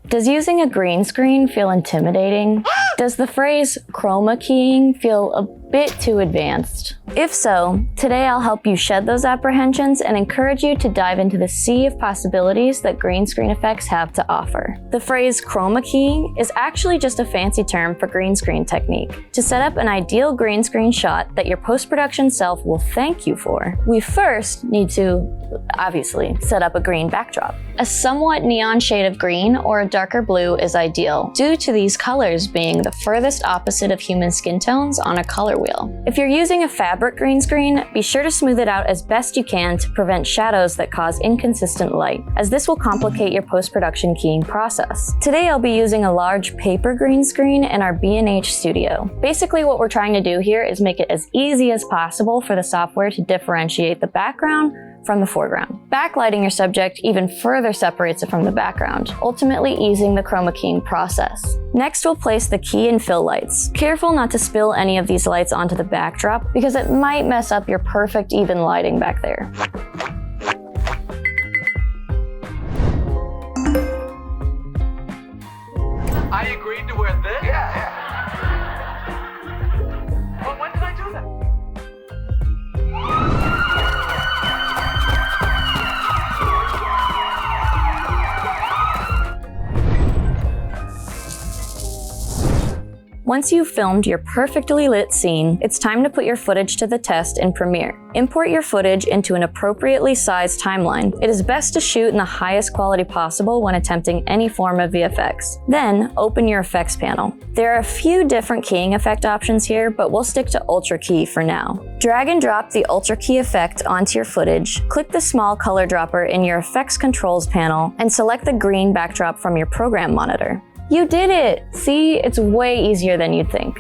Does using a green screen feel intimidating? Does the phrase chroma keying feel a bit too advanced? If so, today I'll help you shed those apprehensions and encourage you to dive into the sea of possibilities that green screen effects have to offer. The phrase chroma keying is actually just a fancy term for green screen technique to set up an ideal green screen shot that your post-production self will thank you for. We first need to, obviously, set up a green backdrop. A somewhat neon shade of green or a darker blue is ideal, due to these colors being the furthest opposite of human skin tones on a color wheel. If you're using a fabric green screen, be sure to smooth it out as best you can to prevent shadows that cause inconsistent light, as this will complicate your post-production keying process. Today I'll be using a large paper green screen in our B&H studio. Basically what we're trying to do here is make it as easy as possible for the software to differentiate the background from the foreground. Backlighting your subject even further separates it from the background, ultimately easing the chroma keying process. Next, we'll place the key and fill lights. Careful not to spill any of these lights onto the backdrop because it might mess up your perfect even lighting back there. I agreed to wear this? Yeah. Well, when did I do that? Once you've filmed your perfectly lit scene, it's time to put your footage to the test in Premiere. Import your footage into an appropriately sized timeline. It is best to shoot in the highest quality possible when attempting any form of VFX. Then, open your effects panel. There are a few different keying effect options here, but we'll stick to Ultra Key for now. Drag and drop the Ultra Key effect onto your footage, click the small color dropper in your Effects Controls panel, and select the green backdrop from your program monitor. You did it! See, it's way easier than you'd think.